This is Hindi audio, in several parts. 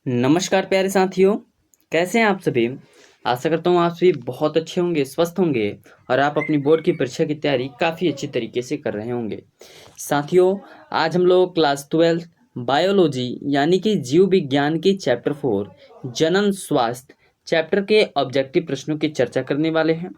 नमस्कार प्यारे साथियों। कैसे हैं आप सभी। आशा करता हूँ आप सभी बहुत अच्छे होंगे, स्वस्थ होंगे और आप अपनी बोर्ड की परीक्षा की तैयारी काफ़ी अच्छी तरीके से कर रहे होंगे। साथियों, आज हम लोग क्लास 12 बायोलॉजी यानी कि जीव विज्ञान की चैप्टर 4 जनन स्वास्थ्य चैप्टर के ऑब्जेक्टिव प्रश्नों की चर्चा करने वाले हैं।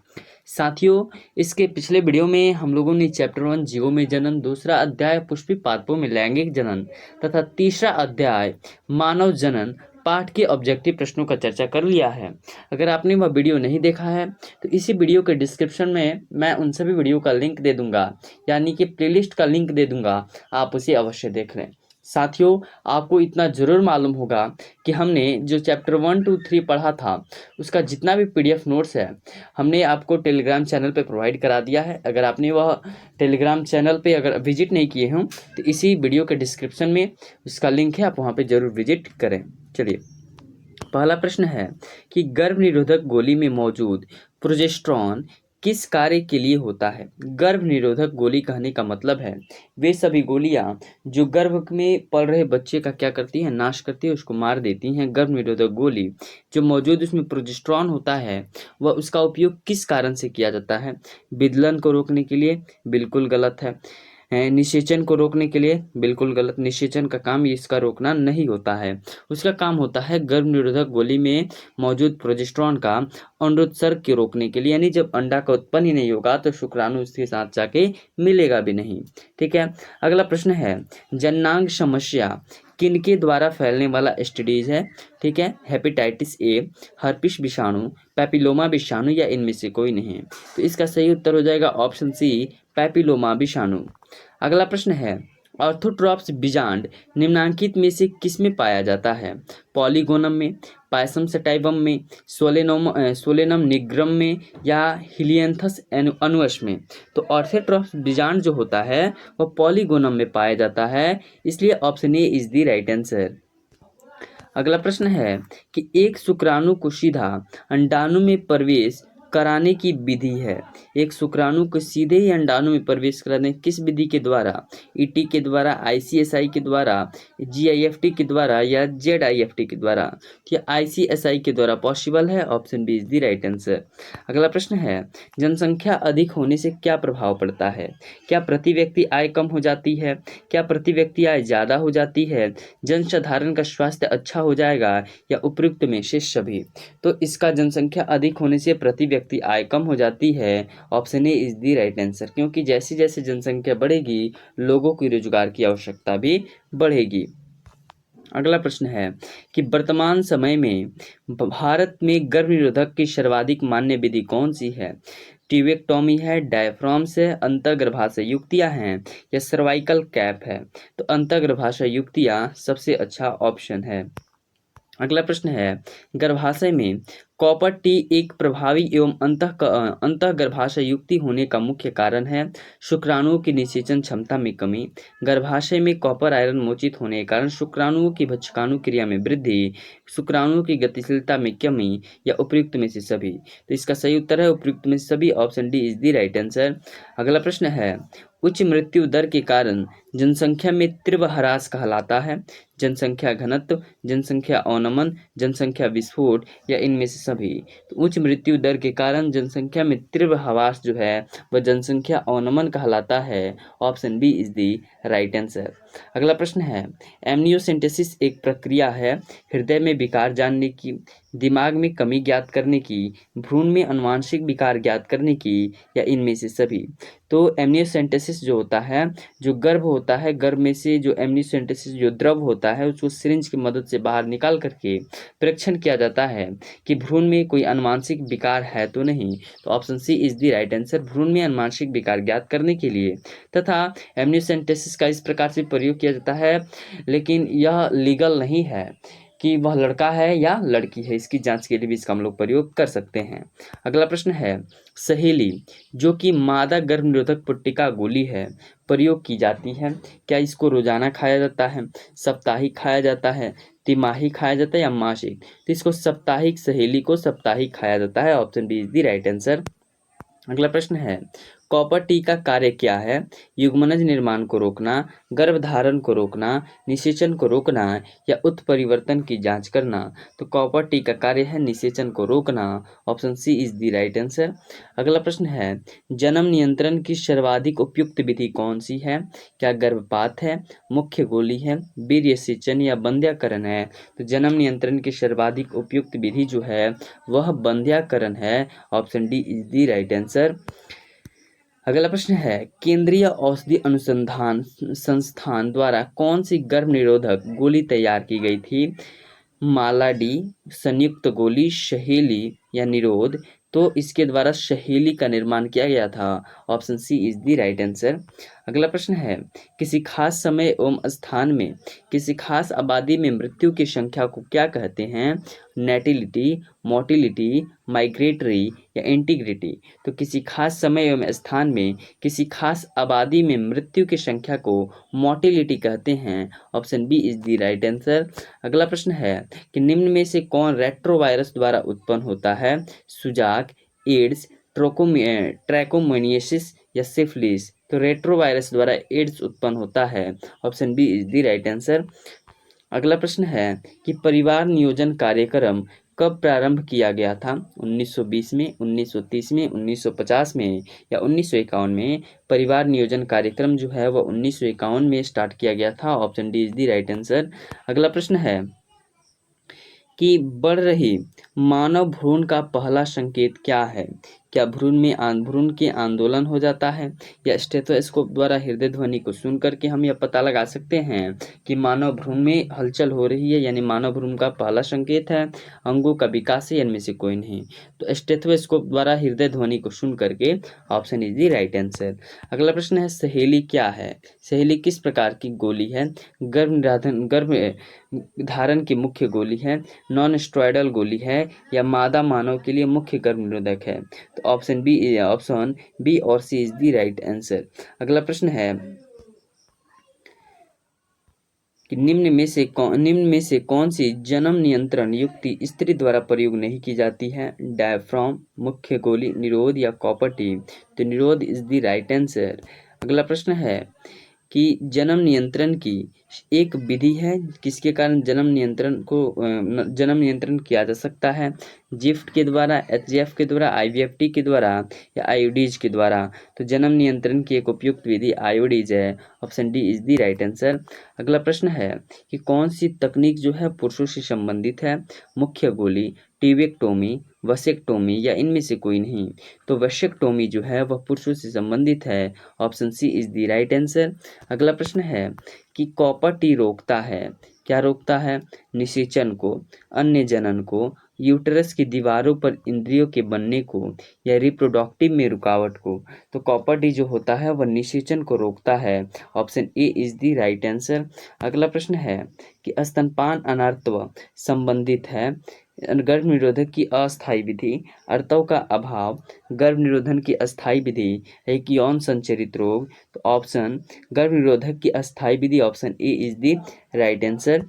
साथियों, इसके पिछले वीडियो में हम लोगों ने चैप्टर 1 जीवों में जनन, दूसरा अध्याय पुष्पी पादपों में लैंगिक जनन तथा तीसरा अध्याय मानव जनन पाठ के ऑब्जेक्टिव प्रश्नों का चर्चा कर लिया है। अगर आपने वह वीडियो नहीं देखा है तो इसी वीडियो के डिस्क्रिप्शन में मैं उन सभी वीडियो का लिंक दे दूंगा, यानी कि प्लेलिस्ट का लिंक दे दूंगा, आप उसे अवश्य देख लें। साथियों, आपको इतना जरूर मालूम होगा कि हमने जो चैप्टर 1, 2, 3 पढ़ा था उसका जितना भी पीडीएफ नोट्स है हमने आपको टेलीग्राम चैनल पे प्रोवाइड करा दिया है। अगर आपने वह टेलीग्राम चैनल पे अगर विजिट नहीं किए हों तो इसी वीडियो के डिस्क्रिप्शन में उसका लिंक है, आप वहाँ पे जरूर विजिट करें। चलिए, पहला प्रश्न है कि गर्भ निरोधक गोली में मौजूद प्रोजेस्टेरॉन किस कार्य के लिए होता है। गर्भ निरोधक गोली कहने का मतलब है वे सभी गोलियां जो गर्भ में पल रहे बच्चे का क्या करती हैं, नाश करती है, उसको मार देती हैं। गर्भ निरोधक गोली जो मौजूद उसमें प्रोजेस्टेरॉन होता है वह उसका उपयोग किस कारण से किया जाता है। विदलन को रोकने के लिए, बिल्कुल गलत है। निषेचन को रोकने के लिए, बिल्कुल गलत। निषेचन का काम इसका रोकना नहीं होता है, उसका काम होता है गर्भ निरोधक गोली में मौजूद प्रोजेस्टेरॉन का अंडोत्सर्ग के रोकने के लिए, यानी जब अंडा का उत्पन्न ही नहीं होगा तो शुक्राणु उसके साथ जाके मिलेगा भी नहीं। ठीक है, अगला प्रश्न है जननांग समस्या किनके द्वारा फैलने वाला एसटीडीज है। ठीक है, हेपेटाइटिस ए, हर्पिस विषाणु, पैपिलोमा विषाणु या इनमें से कोई नहीं है। तो इसका सही उत्तर हो जाएगा ऑप्शन सी, पैपिलोमा विषाणु। अगला प्रश्न है ऑर्थोट्रॉप्स बीजांड निम्नांकित में से किसमें पाया जाता है। पॉलीगोनम में, पायसम सटाइवम में, सोलेनम निग्रम में या हिलियंथस अनुअस में। तो ऑर्थोट्रॉप्स बीजांड जो होता है वह पॉलीगोनम में पाया जाता है, इसलिए option a is the right answer. अगला प्रश्न है कि एक शुक्राणु को सीधा अंडाणु में प्रवेश कराने की विधि है। एक शुक्राणु को सीधे ही अंडाणु में प्रवेश कराने किस विधि के द्वारा, ईटी के द्वारा, आईसीएसआई के द्वारा, जीआईएफटी के द्वारा या जेडआईएफटी के द्वारा। तो यह आईसीएसआई के द्वारा पॉसिबल है, option B is the right answer. अगला प्रश्न है जनसंख्या अधिक होने से क्या प्रभाव पड़ता है। क्या प्रति व्यक्ति आय कम हो जाती है, क्या प्रति व्यक्ति आय ज़्यादा हो जाती है, जनसाधारण का स्वास्थ्य अच्छा हो जाएगा या उपयुक्त में से सभी। तो इसका जनसंख्या अधिक होने से प्रति व्यक्ति आय कम हो जाती है, option a is the right answer, क्योंकि जैसे जैसे जनसंख्या बढ़ेगी लोगों की रोजगार की आवश्यकता भी बढ़ेगी। अगला प्रश्न है कि वर्तमान समय में भारत में गर्भ निरोधक की सर्वाधिक मान्य विधि कौन सी है। ट्यूबेक्टोमी है, डायफ्राम्स है, अंतर्गर्भाशय युक्तियां हैं या सर्वाइकल कैप है। तो अंतर्गर्भाशय युक्तियां सबसे अच्छा ऑप्शन है। अगला प्रश्न है गर्भाशय में कॉपर टी एक प्रभावी एवं अंतःगर्भाशय युक्ति होने का मुख्य कारण है। शुक्राणुओं की निषेचन क्षमता में कमी, गर्भाशय में कॉपर आयरन मोचित होने के कारण शुक्राणुओं की भक्षकाणु क्रिया में वृद्धि, शुक्राणुओं की गतिशीलता में कमी या उपयुक्त में से सभी। तो इसका सही उत्तर है उपयुक्त में से सभी, option D is the right answer. अगला प्रश्न है उच्च मृत्यु दर के कारण जनसंख्या में तीव्र ह्रास कहलाता है। जनसंख्या घनत्व, जनसंख्या अवनमन, जनसंख्या विस्फोट या इनमें से सभी। तो उच्च मृत्यु दर के कारण जनसंख्या में तीव्र ह्रास जो है वह जनसंख्या अवनमन कहलाता है, option B is the right answer. अगला प्रश्न है एमनियोसेंटेसिस एक प्रक्रिया है हृदय में विकार जानने की, दिमाग में कमी ज्ञात करने की, भ्रूण में अनुवांशिक विकार ज्ञात करने की या इनमें से सभी। तो एमनियोसेंटेसिस जो होता है, जो गर्भ होता है, गर्भ में से जो एमनियोसेंटेसिस जो द्रव होता है उसको सिरिंज की मदद से बाहर निकाल करके परीक्षण किया जाता है कि भ्रूण में कोई अनुवांशिक विकार है तो नहीं। तो option C is the right answer, भ्रूण में अनुवांशिक विकार ज्ञात करने के लिए। तथा एमनियोसेंटेसिस का इस प्रकार से प्रयोग किया जाता है, लेकिन यह लीगल नहीं है कि वह लड़का है या लड़की है, इसकी जांच के लिए भी इसका हम लोग प्रयोग कर सकते हैं। अगला प्रश्न है सहेली जो कि मादा गर्भ निरोधक पट्टिका गोली है प्रयोग की जाती है, क्या इसको रोजाना खाया जाता है, साप्ताहिक खाया जाता है, तिमाही खाया जाता है या मासिक। तो इसको साप्ताहिक, सहेली को साप्ताहिक खाया जाता है, option B is the right answer. अगला प्रश्न है कॉपर टी का कार्य क्या है? युग्मनज निर्माण को रोकना, गर्भधारण को रोकना, निषेचन को रोकना या उत्परिवर्तन की जांच करना। तो कॉपर टी का कार्य है निषेचन को रोकना। Option C is the right answer. अगला प्रश्न है, जन्म नियंत्रण की सर्वाधिक उपयुक्त विधि कौन सी है? क्या गर्भपात है, मुख्य गोली है, वीर्य सेचन या बंध्याकरण है? तो जन्म नियंत्रण की सर्वाधिक उपयुक्त विधि जो है वह बंध्याकरण है। Option D is the right answer. अगला प्रश्न है, केंद्रीय औषधि अनुसंधान संस्थान द्वारा कौन सी गर्भ निरोधक गोली तैयार की गई थी? मालाडी, संयुक्त गोली, सहेली या निरोध? तो इसके द्वारा सहेली का निर्माण किया गया था। Option C is the right answer. अगला प्रश्न है, किसी खास समय एवं स्थान में किसी खास आबादी में मृत्यु की संख्या को क्या कहते हैं? नेटिलिटी, मोटिलिटी, माइग्रेटरी या इंटीग्रिटी? तो किसी खास समय एवं स्थान में किसी खास आबादी में मृत्यु की संख्या को मोटिलिटी कहते हैं। Option B is the right answer. अगला प्रश्न है कि निम्न में से कौन रेट्रोवायरस द्वारा उत्पन्न होता है? सुजाक, एड्स, ट्रैकोमोनियसिस या सिफिलिस? तो रेट्रोवायरस द्वारा एड्स उत्पन्न होता है। Option B is the right answer. अगला प्रश्न है कि परिवार नियोजन कार्यक्रम कब प्रारंभ किया गया था? 1920 में, 1930 में, 1950 में या 1951 में? परिवार नियोजन कार्यक्रम जो है वह 1951 में स्टार्ट किया गया था। Option D is the right answer. अगला प्रश्न है कि बढ़ रही मानव भ्रूण का पहला संकेत क्या है? क्या भ्रूण के आंदोलन हो जाता है या स्टेथोस्कोप द्वारा हृदय ध्वनि को सुन करके हम यह पता लगा सकते हैं कि मानव भ्रूण में हलचल हो रही है, यानी मानव भ्रूण का पहला संकेत है अंगों का विकास है, इनमें से कोई नहीं। तो स्टेथोस्कोप द्वारा हृदय ध्वनि को सुन करके option is the right answer. अगला प्रश्न है, सहेली क्या है? सहेली किस प्रकार की गोली है? गर्भ धारण की मुख्य गोली है, नॉन स्टेरॉयडल गोली है या मादा मानव के लिए मुख्य गर्भ निरोधक है? तो ऑप्शन बी और सी इज द राइट आंसर। अगला प्रश्न है कि निम्न में से कौन सी जन्म नियंत्रण युक्ति स्त्री द्वारा प्रयोग नहीं की जाती है? डायफ्राम, मुख्य गोली, निरोध या कॉपर टी? तो निरोध इज द राइट आंसर। अगला प्रश्न है कि जन्म नियंत्रण की एक विधि है किसके कारण जन्म नियंत्रण किया जा सकता है? जिफ्ट के द्वारा, एचजीएफ के द्वारा, आईवीएफटी के द्वारा या आईओडीज के द्वारा? तो जन्म नियंत्रण की एक उपयुक्त विधि आईओडीज है। Option D is the right answer. अगला प्रश्न है कि कौन सी तकनीक जो है पुरुषों से संबंधित है? मुख्य गोली, टीवेक्टोमी, वसेक्टोमी या इनमें से कोई नहीं? तो वसेक्टोमी जो है वह पुरुषों से संबंधित है। Option C is the right answer. अगला प्रश्न है कि कॉपर टी रोकता है, क्या रोकता है? निषेचन को, अन्य जनन को, यूटरस की दीवारों पर इंद्रियों के बनने को या रिप्रोडक्टिव में रुकावट को? तो कॉपर टी जो होता है वह निषेचन को रोकता है। Option a is the right answer. अगला प्रश्न है कि स्तनपान अनार्तव संबंधित है गर्भ निरोधक की अस्थायी विधि, अर्तव का अभाव, गर्भ निरोधन की अस्थायी विधि है कि यौन संचरित रोग? तो ऑप्शन गर्भ निरोधक की अस्थायी विधि, option a is the right answer.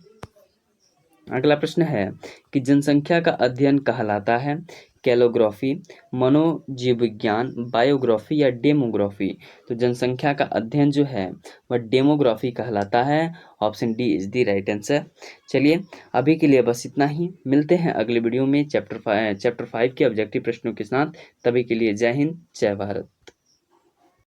अगला प्रश्न है कि जनसंख्या का अध्ययन कहलाता है कैलोग्राफी, मनोजीव विज्ञान, बायोग्राफी या डेमोग्राफी? तो जनसंख्या का अध्ययन जो है वह डेमोग्राफी कहलाता है। Option D is the right answer. चलिए अभी के लिए बस इतना ही, मिलते हैं अगले वीडियो में चैप्टर 5 के ऑब्जेक्टिव प्रश्नों के साथ। तभी के लिए जय हिंद, जय भारत।